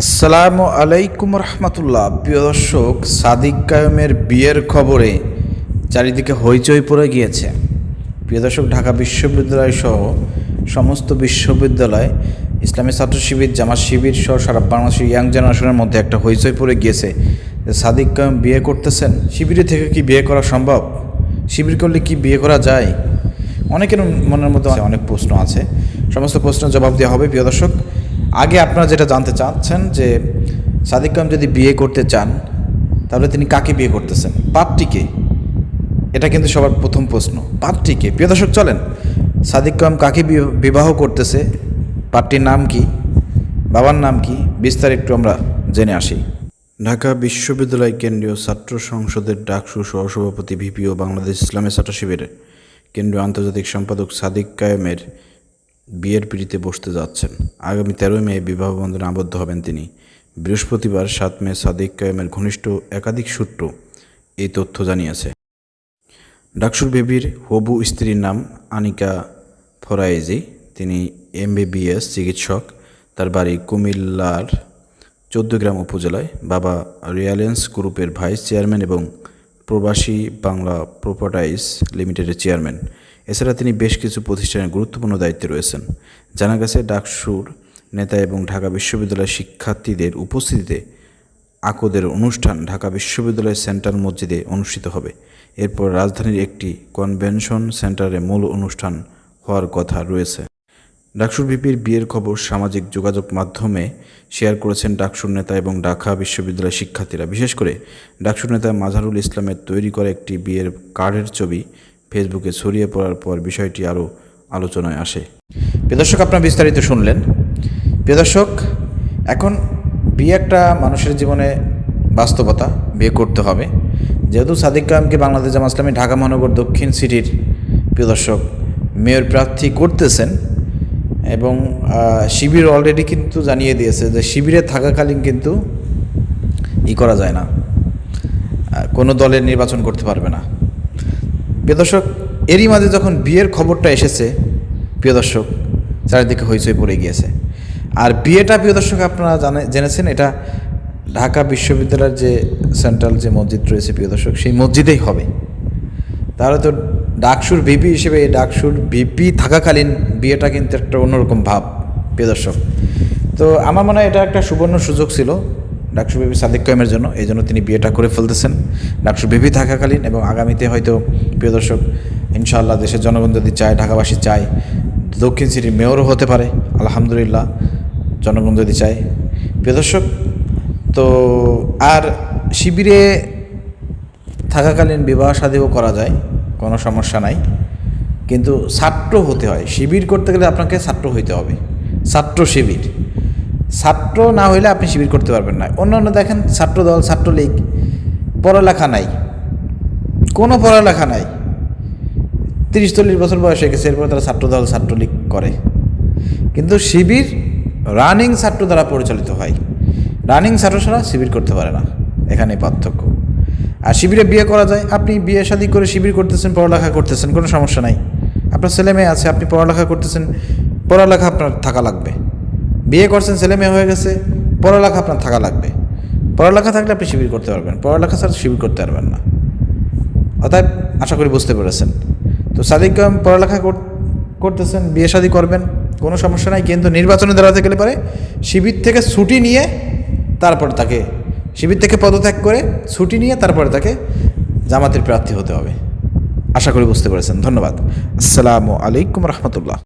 আসসালামু আলাইকুম রহমতুল্লাহ। প্রিয় দর্শক, সাদিক কায়েমের বিয়ের খবরে চারিদিকে হইচই পড়ে গিয়েছে। প্রিয় দর্শক, ঢাকা বিশ্ববিদ্যালয় সহ সমস্ত বিশ্ববিদ্যালয়, ইসলামী ছাত্র শিবির, জামাত শিবির সহ সারা বাংলাদেশের ইয়াং জেনারেশনের মধ্যে একটা হইচই পড়ে গিয়েছে যে সাদিক কায়েম বিয়ে করতেছেন। শিবিরে থেকে কি বিয়ে করা সম্ভব? শিবির করলে কি বিয়ে করা যায়? অনেকের মনের মধ্যে অনেক প্রশ্ন আছে, সমস্ত প্রশ্নের জবাব দেওয়া হবে। প্রিয় দর্শক, আগে আপনারা যেটা জানতে চাচ্ছেন যে সাদিক কায়েম যদি বিয়ে করতে চান তাহলে তিনি কাকে বিয়ে করতেছেন, পাত্রীকে? এটা কিন্তু সবার প্রথম প্রশ্ন, পাত্রীকে। প্রিয় দর্শক, চলেন সাদিক কায়েম কাকে বিবাহ করতেছে, পাত্রীর নাম কি, বাবার নাম কি, বিস্তারিত একটু আমরা জেনে আসি। ঢাকা বিশ্ববিদ্যালয় কেন্দ্রীয় ছাত্র সংসদের ডাকসু সহসভাপতি ভিপি ও বাংলাদেশ ইসলামী ছাত্র শিবিরের কেন্দ্রীয় আন্তর্জাতিক সম্পাদক সাদিক কায়েমের বিয়ের পিঁড়িতে বসতে যাচ্ছেন। আগামী 13 মে বিবাহ বন্ধনে আবদ্ধ হবেন তিনি। বৃহস্পতিবার 7 মে সাদিক কায়েমের ঘনিষ্ঠ একাধিক সূত্র এই তথ্য জানিয়েছে। ডাকসুর বেবির হবু স্ত্রীর নাম আনিকা ফরায়েজি। তিনি MBBS চিকিৎসক। তার বাড়ি কুমিল্লার 14 গ্রাম উপজেলায়। বাবা রিয়ালেন্স গ্রুপের ভাইস চেয়ারম্যান এবং প্রবাসী বাংলা প্রপার্টাইজ লিমিটেডের চেয়ারম্যান। এছাড়া তিনি বেশ কিছু প্রতিষ্ঠানের গুরুত্বপূর্ণ দায়িত্বে রয়েছেন। জানা গেছে, ডাকসুর নেতা এবং ঢাকা বিশ্ববিদ্যালয়ের শিক্ষার্থীদের উপস্থিতিতে আকদের অনুষ্ঠান ঢাকা বিশ্ববিদ্যালয়ের সেন্ট্রাল মসজিদে অনুষ্ঠিত হবে। এরপর রাজধানীর একটি কনভেনশন সেন্টারে মূল অনুষ্ঠান হওয়ার কথা রয়েছে। ডাকসুর ভিপির বিয়ের খবর সামাজিক যোগাযোগ মাধ্যমে শেয়ার করেছেন ডাকসুর নেতা এবং ঢাকা বিশ্ববিদ্যালয়ের শিক্ষার্থীরা। বিশেষ করে ডাকসুর নেতা মাঝহারুল ইসলামের তৈরি করা একটি বিয়ের কার্ডের ছবি ফেসবুকে ছড়িয়ে পড়ার পর বিষয়টি আরও আলোচনায় আসে। প্রিয় দর্শক, আপনারা বিস্তারিত শুনলেন। প্রিয় দর্শক, এখন বিয়ে একটা মানুষের জীবনে বাস্তবতা, বিয়ে করতে হবে। যেহেতু সাদিক কায়েমকে বাংলাদেশ জামাত ইসলামী ঢাকা মহানগর দক্ষিণ সিটির প্রিয় দর্শক মেয়র প্রার্থী করতেছেন এবং শিবির অলরেডি কিন্তু জানিয়ে দিয়েছে যে শিবিরে থাকাকালীন কিন্তু করা যায় না, কোনো দলের নির্বাচন করতে পারবে না। প্রিয় দর্শক, এরই মাঝে যখন বিয়ের খবরটা এসেছে, প্রিয় দর্শক, চারিদিকে হইচই পড়ে গিয়েছে। আর বিয়েটা প্রিয় দর্শক আপনারা জেনেছেন, এটা ঢাকা বিশ্ববিদ্যালয়ের যে সেন্ট্রাল যে মসজিদ রয়েছে প্রিয় দর্শক, সেই মসজিদেই হবে। তাহলে তো ডাকসুর ভিপি হিসেবে, ডাকসুর ভিপি থাকাকালীন বিয়েটা কিন্তু একটা অন্যরকম ভাব প্রিয় দর্শক। তো আমার মনে হয় এটা একটা সুবর্ণ সুযোগ ছিল ডাকসুর ভিপি সাদিক কায়েমের জন্য, এই জন্য তিনি বিয়েটা করে ফেলতেছেন ডাকসুর ভিপি থাকাকালীন। এবং আগামীতে হয়তো প্রিয় দর্শক ইনশাআল্লাহ দেশের জনগণ যদি চায়, ঢাকাবাসী চায়, দক্ষিণ সিটির মেয়রও হতে পারে, আলহামদুলিল্লাহ, জনগণ যদি চায়। প্রিয় দর্শক, তো আর শিবিরে থাকাকালীন বিবাহ শাদীও করা যায়, কোনো সমস্যা নাই, কিন্তু ছাত্র হতে হয়। শিবির করতে গেলে আপনাকে ছাত্র হইতে হবে, ছাত্র শিবির। ছাত্র না হইলে আপনি শিবির করতে পারবেন না। অন্যান্য দেখেন ছাত্রদল, ছাত্রলীগ, পড়ালেখা নাই, কোনো পড়ালেখা নাই, 30-40 বছর বয়স হয়ে গেছে, এরপর তারা ছাত্রদল, ছাত্রলীগ করে। কিন্তু শিবির রানিং ছাত্র দ্বারা পরিচালিত হয়, রানিং ছাত্র ছাড়া শিবির করতে পারে না, এখানে পার্থক্য। আর শিবিরে বিয়ে করা যায়, আপনি বিয়ে শাদী করে শিবির করতেছেন, পড়ালেখা করতেছেন, কোনো সমস্যা নাই। আপনার ছেলে মেয়ে আছে, আপনি পড়ালেখা করতেছেন, পড়ালেখা আপনার থাকা লাগবে। বিয়ে করছেন, ছেলে মেয়ে হয়ে গেছে, পড়ালেখা আপনার থাকা লাগবে। পড়ালেখা থাকলে আপনি শিবির করতে পারবেন, পড়ালেখা ছাড়া শিবির করতে পারবেন না। অতএব আশা করি বুঝতে পেরেছেন। তো সাদিক কায়েম পড়ালেখা করতেছেন, বিয়ে শাদী করবেন, কোনো সমস্যা নাই, কিন্তু নির্বাচনে দাঁড়াতে গেলে পরে শিবির থেকে ছুটি নিয়ে তারপরে তাকে, শিবির থেকে পদত্যাগ করে ছুটি নিয়ে তারপরে তাকে জামাতের প্রার্থী হতে হবে। আশা করি বুঝতে পেরেছেন। ধন্যবাদ। আসসালামু আলাইকুম রহমতুল্লাহ।